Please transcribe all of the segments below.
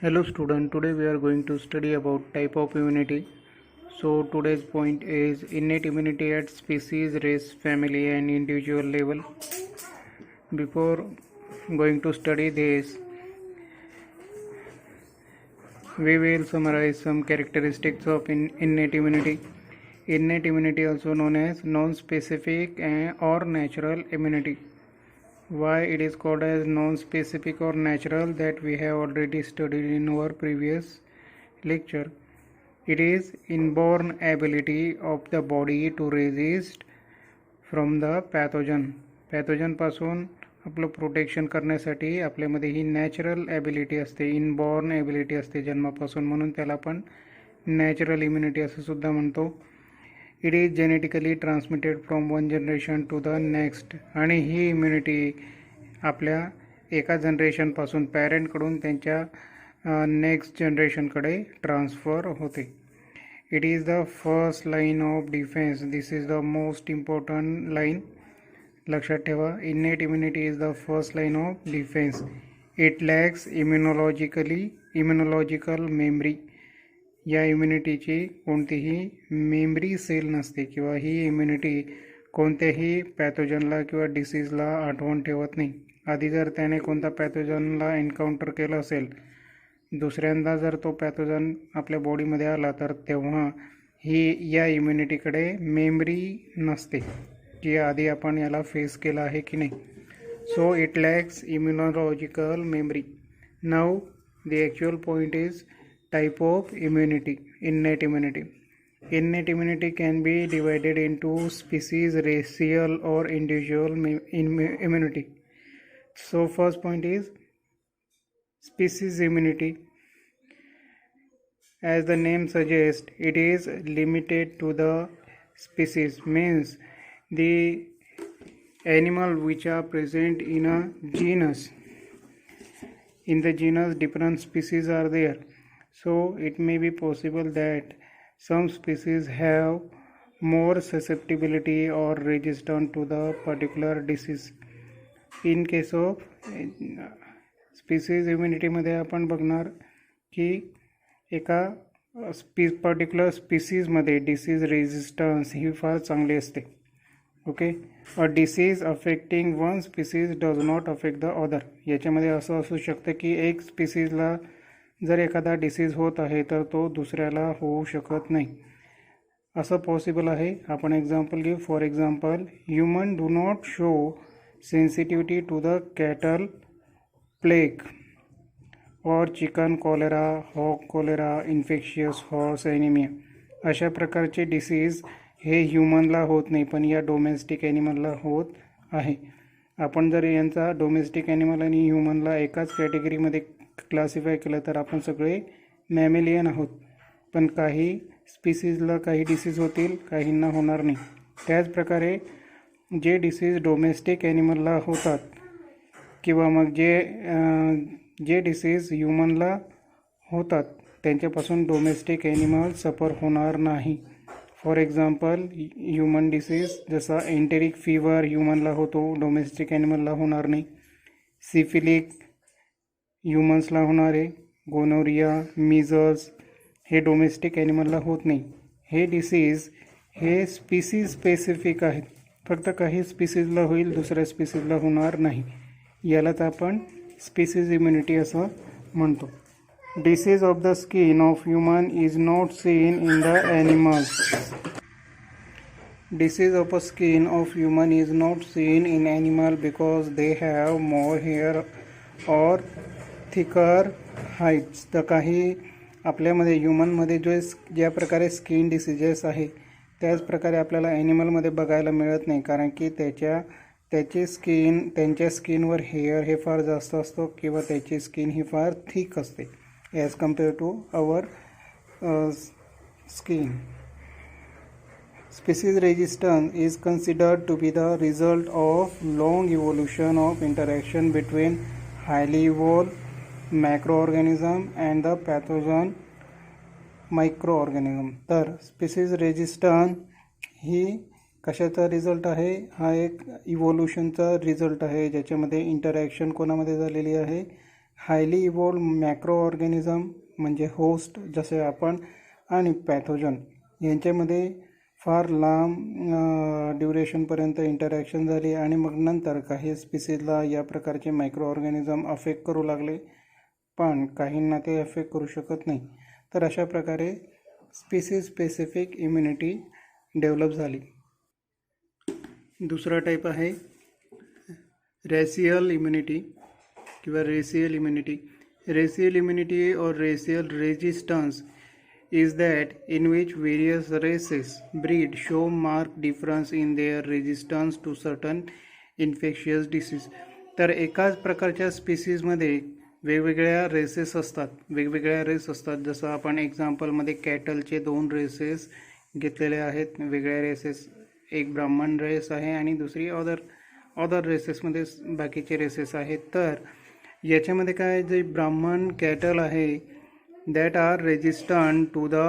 Hello student, today we are going to study about type of immunity. So today's point is innate immunity at species, race, family and individual level. Before going to study this, we will summarize some characteristics of innate immunity. Innate immunity, also known as non-specific or natural immunity. Why it is called as non-specific or natural, that we have already studied in our previous lecture. It is inborn ability of the body to resist from the pathogen पासून आपलं protection करण्यासाठी आपल्यामध्ये ही natural ability असते, inborn ability असते जन्मापासून, म्हणून त्याला आपण नॅचरल इम्युनिटी असं सुद्धा म्हणतो. It is genetically transmitted from one generation to the next, आणि ही इम्युनिटी आपल्या एका जनरेशनपासून पॅरेंटकडून त्यांच्या नेक्स्ट जनरेशनकडे ट्रान्सफर होते. It is the first line of defence. This is the most important line. लक्षात ठेवा, innate immunity is the first line of defence. It lacks immunological memory. या इम्युनिटीची कोणतीही मेमरी सेल नसते किंवा ही इम्युनिटी कोणत्याही पॅथोजनला किंवा डिसीजला आठवण ठेवत नाही. आधी जर त्याने कोणता पॅथोजनला एन्काउंटर केलं असेल, दुसऱ्यांदा जर तो पॅथोजन आपल्या बॉडीमध्ये आला, तर तेव्हा ही या इम्युनिटीकडे मेमरी नसते की आधी आपण याला फेस केलं आहे की नाही. So it lacks immunological memory. Now the actual point is type of immunity. Innate immunity. Innate immunity can be divided into species, racial or individual immunity. So first point is species immunity. As the name suggests, it is limited to the species, means the animal which are present in a genus. In the genus different species are there. So it may be possible that some species have more susceptibility or resistance to the particular disease. In case of species immunity मध्ये आपण बघणार की एका particular स्पीसीजमध्ये disease resistance ही फार चांगली असते. Okay, a disease affecting one species does not affect the other. याच्यामध्ये असं असू शकतं की एक स्पीसीजला जर एखादा डिसीज होत आहे तर तो दुसऱ्याला होऊ शकत नाही, असं पॉसिबल आहे. आपण एक्झाम्पल घेऊ. For example, human do not show sensitivity to the cattle plague और chicken cholera, hog cholera, infectious horse anaemia. अशा प्रकारचे डिसीज हे ह्युमनला होत नाही, पण या डोमेस्टिक ॲनिमलला होत आहे. आपण जर यांचा डोमेस्टिक ॲनिमल आणि ह्युमनला एकाच कॅटेगरीमध्ये क्लासिफाय केलं तर आपण सगळे मॅमेलियन आहोत. पण काही स्पीसीजला काही डिसीज होतील, काहींना होणार नाही. त्याचप्रकारे जे डिसीज डोमेस्टिक ॲनिमलला होतात किंवा मग जे डिसीज ह्युमनला होतात त्यांच्यापासून डोमेस्टिक ॲनिमल सफर होणार नाही. फॉर एक्झाम्पल, ह्युमन डिसीज जसा एंटेरिक फीवर ह्युमनला होतो, डोमेस्टिक ॲनिमलला होणार नाही. सिफिलिक ह्युमन्सला होणार आहे. गोनोरिया, मिझल्स हे डोमेस्टिक ॲनिमलला होत नाही. हे डिसीज हे स्पीसीज स्पेसिफिक आहेत. फक्त काही स्पीसीजला होईल, दुसऱ्या स्पीसीजला होणार नाही. यालाच आपण स्पीसीज इम्युनिटी असं म्हणतो. Disease of the skin of human is not seen in the animals. Disease of a skin of human is not seen in animal because they have more hair or thicker hides. तर काही आपल्यामध्ये ह्युमनमध्ये ज्या प्रकारे skin diseases आहे त्याच प्रकारे आपल्याला ॲनिमलमध्ये बघायला मिळत नाही, कारण की त्यांच्या स्किनवर हेअर हे फार जास्त असतो किंवा त्याची स्किन ही फार थिक असते as compared to our skin. Species resistance is considered to be the result of long evolution of interaction between highly evolved macroorganism and the pathogen microorganism. तर species resistance ही कशाचा रिझल्ट आहे? हा एक इव्होल्युशनचा result आहे ज्याच्यामध्ये interaction कोणामध्ये झालेली आहे? हायली इव्हॉल्व मॅक्रो ऑर्गॅनिझम म्हणजे होस्ट जसे आपण आणि पॅथोजन यांच्यामध्ये फार लांब ड्युरेशनपर्यंत इंटरॅक्शन झाली आणि मग नंतर काही स्पीसीजला या प्रकारचे मायक्रो ऑर्गॅनिझम अफेक्ट करू लागले, पण काहींना ते अफेक्ट करू शकत नाही. तर अशा प्रकारे स्पीसीज स्पेसिफिक इम्युनिटी डेव्हलप झाली. दुसरा टाईप आहे रेशियल इम्युनिटी किंवा रेशियल इम्युनिटी. रेशियल इम्युनिटी और racial resistance is that in which various races breed show marked difference in their resistance to certain infectious disease. तर एकाच प्रकारच्या स्पीसीजमध्ये वेगवेगळ्या रेसेस असतात. जसं आपण एक्झाम्पलमध्ये कॅटलचे 2 रेसेस घेतलेले आहेत, वेगळ्या रेसेस. एक ब्राह्मण रेस आहे आणि दुसरी अदर रेसेसमध्ये बाकीचे रेसेस आहेत. तर याच्यामध्ये काय, जे ब्राह्मण कॅटल आहे that are resistant to the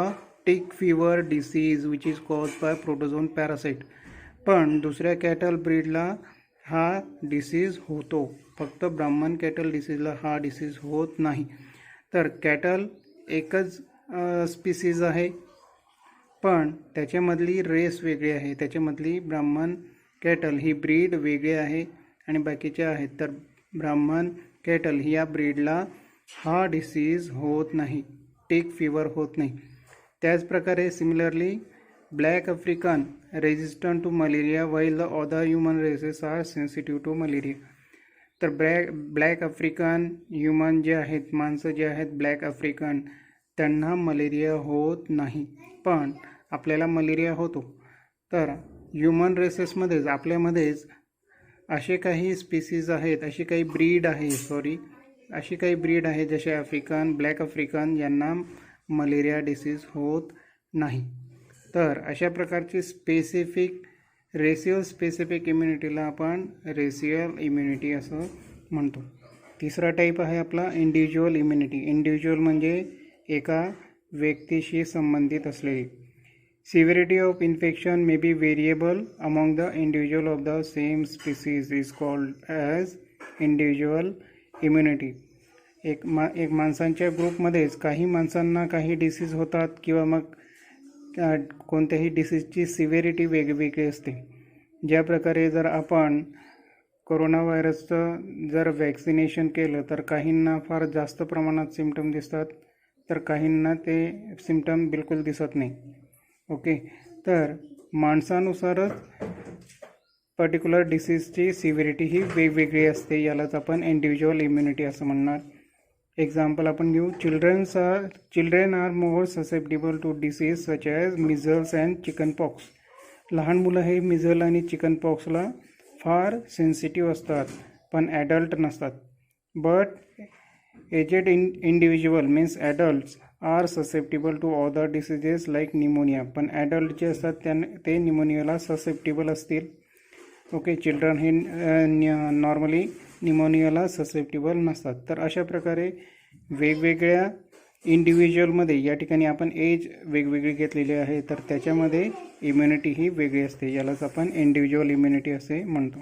tick fever disease which is caused by protozoan parasite. पण दुसऱ्या कॅटल ब्रीडला हा डिसीज होतो, फक्त ब्राह्मण कॅटल डिसीजला हा डिसीज होत नाही. तर कॅटल एकच स्पीसीज आहे, पण त्याच्यामधली रेस वेगळी आहे. त्याच्यामधली ब्राह्मण कॅटल ही ब्रीड वेगळी आहे आणि बाकीच्या आहेत. तर ब्राह्मण कॅटल या ब्रीडला हा डिसीज होत नाही, टिक फिवर होत नाही. त्याचप्रकारे similarly black African resistant to malaria while the other human races are sensitive to malaria. तर ब्लॅक आफ्रिकन ह्युमन जे आहेत, माणसं जे आहेत ब्लॅक आफ्रिकन, त्यांना मलेरिया होत नाही, पण आपल्याला मलेरिया होतो. तर ह्युमन रेसेसमध्येच आपल्यामध्येच असे काही स्पीसीज आहेत, अशी काही ब्रीड आहे जसे आफ्रिकन, ब्लॅक आफ्रिकन, यांना मलेरिया डिसीज होत नाही. तर अशा प्रकारची रेशियल स्पेसिफिक इम्युनिटीला आपण रेशियल इम्युनिटी असं म्हणतो. तिसरा टाईप आहे आपला इंडिव्हिज्युअल इम्युनिटी. इंडिव्हिज्युअल म्हणजे एका व्यक्तीशी संबंधित असलेली. Severity of infection may be variable among the individual of the same species is called as individual immunity. एक माणसांच्या ग्रुपमध्येच काही माणसांना काही डिसीज होतात किंवा मग कोणत्याही डिसीजची सिव्हिरिटी वेगवेगळी असते. ज्या प्रकारे जर आपण कोरोना व्हायरसचं जर वॅक्सिनेशन केलं तर काहींना फार जास्त प्रमाणात सिम्पटम दिसतात, तर काहींना ते सिम्पटम बिलकुल दिसत नाही. ओके, तर माणसानुसारच पर्टिक्युलर डिसीजची सिव्हिरिटी ही वेगवेगळी असते. यालाच आपण इंडिव्हिज्युअल इम्युनिटी असं म्हणणार. एक्झाम्पल आपण घेऊ. Children are more susceptible to disease such as measles and chickenpox. लहान मुलं हे मिझल आणि चिकन पॉक्सला फार सेन्सिटिव्ह असतात, पण ॲडल्ट नसतात. But aged individual means adults are susceptible to other diseases like pneumonia. पण ॲडल्ट जे असतात ते निमोनियाला ससेप्टेबल असतील. ओके, चिल्ड्रन हे नॉर्मली निमोनियाला ससेप्टेबल नसतात. तर अशा प्रकारे वेगवेगळ्या इंडिव्हिज्युअलमध्ये या ठिकाणी आपण एज वेगवेगळी घेतलेली आहे, तर त्याच्यामध्ये इम्युनिटी ही वेगळी असते. यालाच आपण इंडिव्हिज्युअल इम्युनिटी असे म्हणतो.